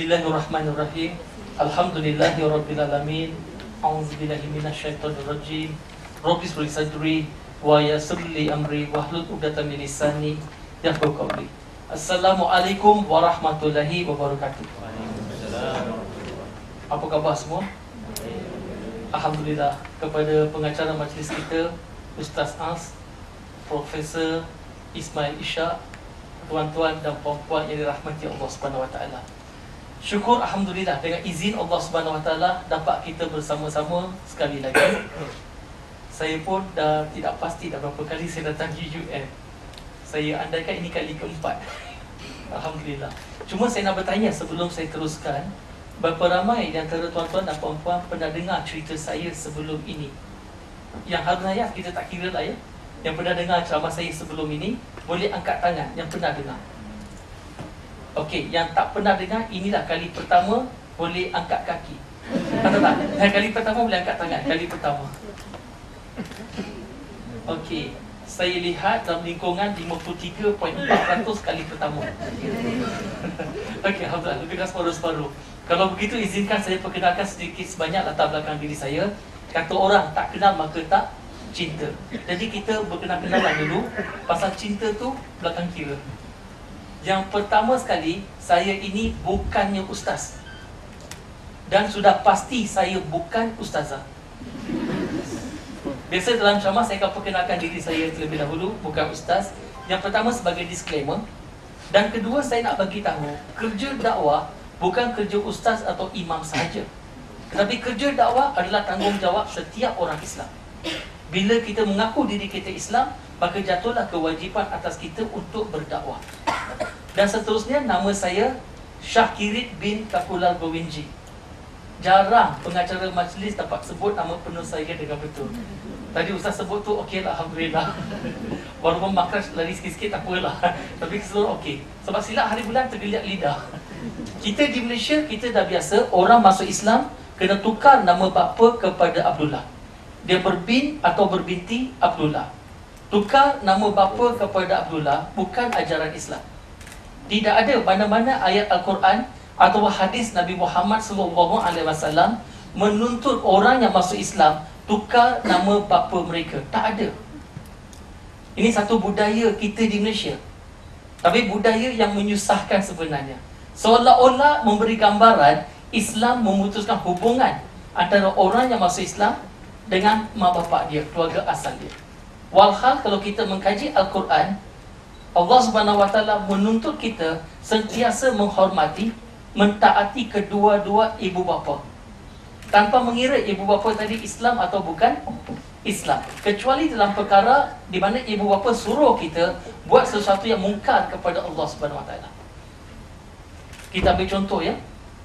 Bismillahirrahmanirrahim. Alhamdulillahirabbil alamin. A'udzubillahi minasyaitonir rajim. Rabbi shrah li sadri wa yassir li amri wahlul 'uqdatam min lisani yafqahu qawli. Assalamualaikum warahmatullahi wabarakatuh. Apa khabar semua? Alhamdulillah, kepada pengacara majlis kita Ustaz As, Profesor Ismail Ishak, tuan-tuan dan puan-puan yang dirahmati Allah Subhanahu Wa Taala. Syukur alhamdulillah dengan izin Allah Subhanahu Wa Taala dapat kita bersama-sama sekali lagi. Saya pun dah tidak pasti dah berapa kali saya datang di UM. Saya andaikan ini kali keempat. Alhamdulillah. Cuma saya nak bertanya sebelum saya teruskan, berapa ramai di antara tuan-tuan dan puan-puan pernah dengar cerita saya sebelum ini? Yang Harun Hayat kita tak kira lah ya. Yang pernah dengar ceramah saya sebelum ini, boleh angkat tangan yang pernah dengar. Okey, yang tak pernah dengar, inilah kali pertama, boleh angkat kaki. Atau tak? Yang kali pertama boleh angkat tangan, kali pertama. Okey, saya lihat dalam lingkungan 53.4% kali pertama. Okey, alhamdulillah, lebih kurang separuh-separuh. Kalau begitu, izinkan saya perkenalkan sedikit sebanyak latar belakang diri saya. Kata orang, tak kenal maka tak cinta. Jadi kita berkenal-kenalan dulu. Pasal cinta tu belakang kira. Yang pertama sekali, saya ini bukannya ustaz. Dan sudah pasti saya bukan ustazah. Biasa dalam ceramah saya akan perkenalkan diri saya terlebih dahulu, bukan ustaz. Yang pertama sebagai disclaimer. Dan kedua, saya nak bagi tahu, kerja dakwah bukan kerja ustaz atau imam sahaja. Tetapi kerja dakwah adalah tanggungjawab setiap orang Islam. Bila kita mengaku diri kita Islam, maka jatuhlah kewajipan atas kita untuk berdakwah. Dan seterusnya, nama saya Syahkirit bin Kakulal Gowinji. Jarang pengacara majlis dapat sebut nama penuh saya dengan betul. Tadi ustaz sebut tu, okey lah, alhamdulillah. Walaupun makhraj lari sikit-sikit, tak apalah. Tapi keseluruhan okey. Sebab silap hari bulan tergeliat lidah. Kita di Malaysia, kita dah biasa orang masuk Islam kena tukar nama bapa kepada Abdullah. Dia berbin atau berbinti Abdullah. Tukar nama bapa kepada Abdullah bukan ajaran Islam. Tidak ada mana-mana ayat Al-Quran atau hadis Nabi Muhammad SAW menuntut orang yang masuk Islam tukar nama bapa mereka. Tak ada. Ini satu budaya kita di Malaysia. Tapi budaya yang menyusahkan sebenarnya. Seolah-olah memberi gambaran Islam memutuskan hubungan antara orang yang masuk Islam dengan mak bapak dia, keluarga asal dia. Walhal kalau kita mengkaji Al-Quran, Allah Subhanahu Wa Taala menuntut kita sentiasa menghormati, mentaati kedua-dua ibu bapa. Tanpa mengira ibu bapa tadi Islam atau bukan Islam. Kecuali dalam perkara di mana ibu bapa suruh kita buat sesuatu yang mungkar kepada Allah Subhanahu Wa Taala. Kita ambil contoh ya.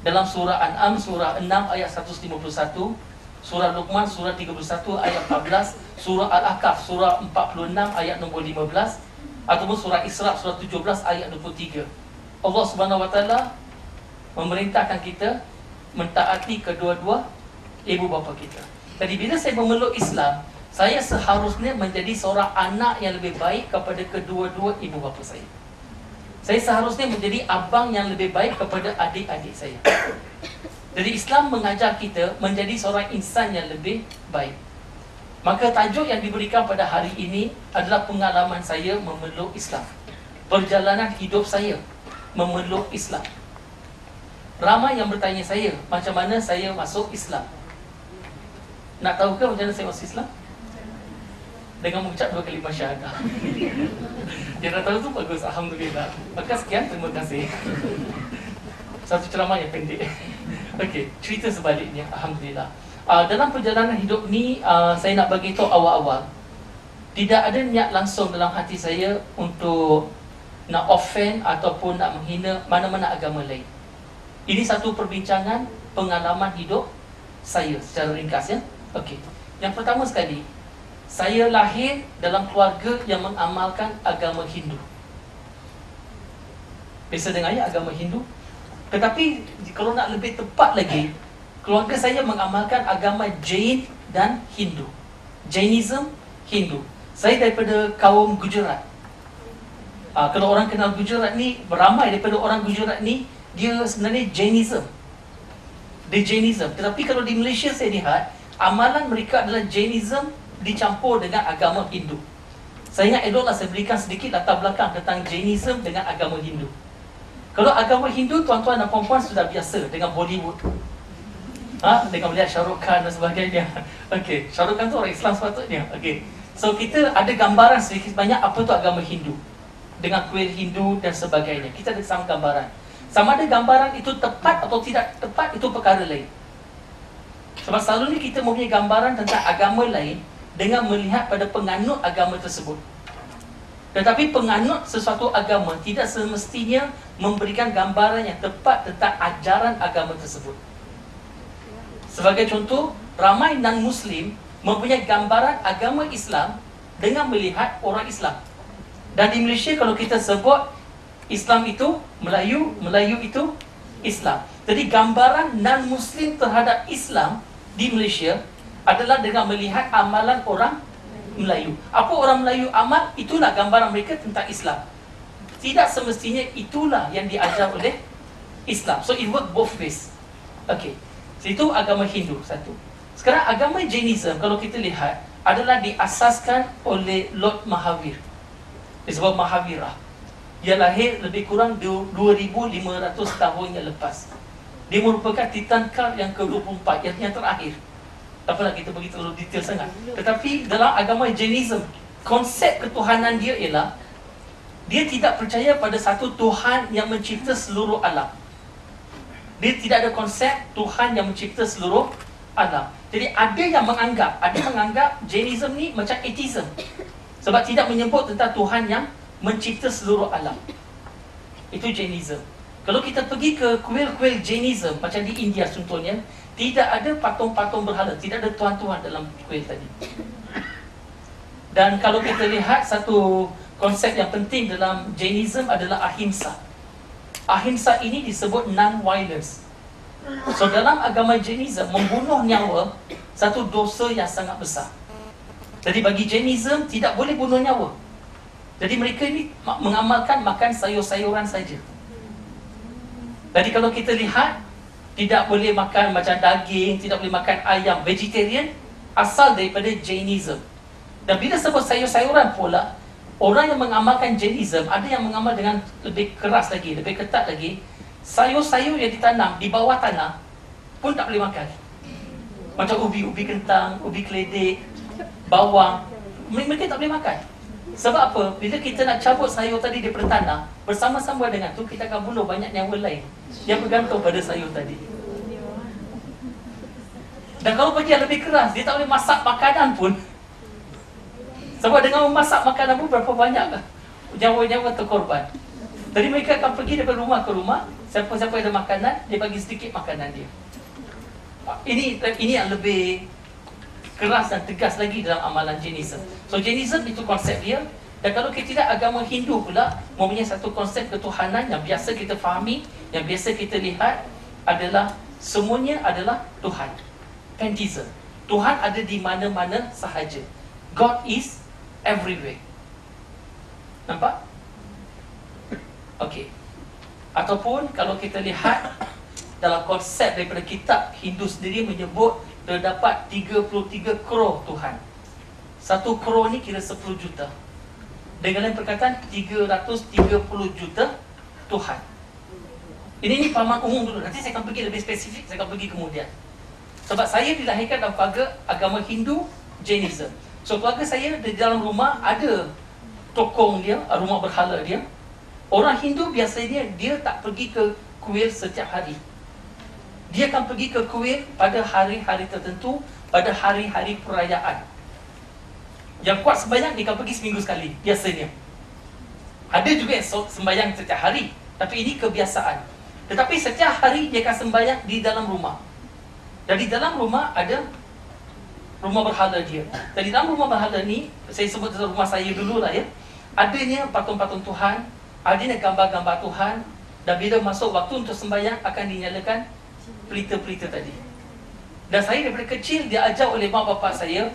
Dalam surah An'am surah 6 ayat 151, surah Luqman surah 31 ayat 14, surah Al-Ahqaf surah 46 ayat nombor 15, ataupun surah Isra surah 17 ayat 23. Allah Subhanahu Wa Taala memerintahkan kita mentaati kedua-dua ibu bapa kita. Jadi bila saya memeluk Islam, saya seharusnya menjadi seorang anak yang lebih baik kepada kedua-dua ibu bapa saya. Saya seharusnya menjadi abang yang lebih baik kepada adik-adik saya. Jadi Islam mengajar kita menjadi seorang insan yang lebih baik. Maka tajuk yang diberikan pada hari ini adalah pengalaman saya memeluk Islam. Perjalanan hidup saya memeluk Islam. Ramai yang bertanya saya, macam mana saya masuk Islam? Nak tahu ke macam mana saya masuk Islam? Dengan mengucap 2 kalimah syahadah. Dia dah tahu tu bagus, alhamdulillah. Maka sekian, terima kasih. Satu ceramah yang pendek. Okey, cerita sebaliknya, alhamdulillah. Dalam perjalanan hidup ni, saya nak bagi tahu awal-awal. Tidak ada niat langsung dalam hati saya untuk nak offend ataupun nak menghina mana-mana agama lain. Ini satu perbincangan pengalaman hidup saya secara ringkas ya. Okey. Yang pertama sekali, saya lahir dalam keluarga yang mengamalkan agama Hindu. Biasa dengar ya agama Hindu. Tetapi kalau nak lebih tepat lagi, keluarga saya mengamalkan agama Jain dan Hindu. Jainism, Hindu. Saya daripada kaum Gujarat. Kalau orang kenal Gujarat ni, beramai daripada orang Gujarat ni dia sebenarnya Jainism. Dia Jainism. Tetapi kalau di Malaysia saya lihat, amalan mereka adalah Jainism dicampur dengan agama Hindu. Saya ingat eloklah saya berikan sedikit latar belakang tentang Jainism dengan agama Hindu. Kalau agama Hindu, tuan-tuan dan puan-puan sudah biasa dengan Bollywood, dengan melihat Shah Rukh Khan dan sebagainya. Okey, Shah Rukh Khan tu orang Islam sepatutnya. Okey, so kita ada gambaran sedikit banyak apa tu agama Hindu, dengan kuil Hindu dan sebagainya. Kita ada sama gambaran. Sama ada gambaran itu tepat atau tidak tepat, itu perkara lain. Sebab selalunya kita mempunyai gambaran tentang agama lain dengan melihat pada penganut agama tersebut. Tetapi penganut sesuatu agama tidak semestinya memberikan gambaran yang tepat tentang ajaran agama tersebut. Sebagai contoh, ramai non-Muslim mempunyai gambaran agama Islam dengan melihat orang Islam. Dan di Malaysia kalau kita sebut Islam itu Melayu, Melayu itu Islam. Jadi gambaran non-Muslim terhadap Islam di Malaysia adalah dengan melihat amalan orang Melayu. Apa orang Melayu amal, itulah gambaran mereka tentang Islam. Tidak semestinya itulah yang diajar oleh Islam. So it work both ways. Okey. So, itu agama Hindu satu. Sekarang agama Jainism kalau kita lihat adalah diasaskan oleh Lord Mahavir. Disebut Mahavira. Dia lahir lebih kurang 2500 tahun yang lepas. Dia merupakan Tirthankar yang ke-24, yang terakhir. Tak apalah kita pergi terlalu detail sangat. Tetapi dalam agama Jainism, konsep ketuhanan dia ialah dia tidak percaya pada satu Tuhan yang mencipta seluruh alam. Dia tidak ada konsep Tuhan yang mencipta seluruh alam. Jadi ada yang menganggap Jainism ni macam atheism. Sebab tidak menyebut tentang Tuhan yang mencipta seluruh alam. Itu Jainism. Kalau kita pergi ke kuil-kuil Jainism, macam di India contohnya, tidak ada patung-patung berhala, tidak ada tuhan-tuhan dalam kuil tadi. Dan kalau kita lihat satu konsep yang penting dalam Jainism adalah ahimsa. Ahimsa ini disebut non-violence. So dalam agama Jainism, membunuh nyawa satu dosa yang sangat besar. Jadi bagi Jainism tidak boleh bunuh nyawa. Jadi mereka ini mengamalkan makan sayur-sayuran saja. Jadi kalau kita lihat, tidak boleh makan macam daging, tidak boleh makan ayam, vegetarian, asal daripada Jainism. Dan bila sebut sayur-sayuran pula, orang yang mengamalkan Jainism, ada yang mengamal dengan lebih keras lagi, lebih ketat lagi. Sayur-sayur yang ditanam di bawah tanah pun tak boleh makan. Macam ubi kentang, ubi keledek, bawang, mereka tak boleh makan. Sebab apa? Bila kita nak cabut sayur tadi daripada tanah, bersama-sama dengan tu kita akan bunuh banyak nyawa lain yang bergantung pada sayur tadi. Dan kalau pergi yang lebih keras, dia tak boleh masak makanan pun. Sebab dengan memasak makanan pun berapa banyaklah nyawa-nyawa terkorban. Jadi mereka akan pergi daripada rumah ke rumah, siapa-siapa yang ada makanan, dia bagi sedikit makanan dia. Ini yang lebih keras dan tegas lagi dalam amalan Jainism. So Jainism itu konsep dia. Dan kalau kita lihat agama Hindu pula mempunyai satu konsep ketuhanan yang biasa kita fahami, yang biasa kita lihat adalah semuanya adalah Tuhan. Pantheism. Tuhan ada di mana-mana sahaja. God is everywhere. Nampak? Okey. Ataupun kalau kita lihat dalam konsep daripada kitab Hindu sendiri menyebut terdapat 33 crore Tuhan. 1 crore ni kira 10 juta. Dengan lain perkataan 330 juta Tuhan. Ini pahaman umum dulu. Nanti saya akan pergi lebih spesifik, saya akan pergi kemudian. Sebab saya dilahirkan dalam keluarga agama Hindu, Jainism. So keluarga saya di dalam rumah ada tokong dia, rumah berhala dia. Orang Hindu biasanya dia tak pergi ke kuil setiap hari. Dia akan pergi ke kuil pada hari-hari tertentu, pada hari-hari perayaan. Yang kuat sembahyang, dia akan pergi seminggu sekali, biasanya. Ada juga yang sembahyang setiap hari, tapi ini kebiasaan. Tetapi setiap hari dia akan sembahyang di dalam rumah. Jadi dalam rumah ada rumah berhala dia. Jadi dalam rumah berhala ni, saya sebut rumah saya dululah ya, adanya patung-patung Tuhan, adanya gambar-gambar Tuhan. Dan bila masuk waktu untuk sembahyang, akan dinyalakan pelita-pelita tadi. Dan saya daripada kecil diajar oleh mak bapak saya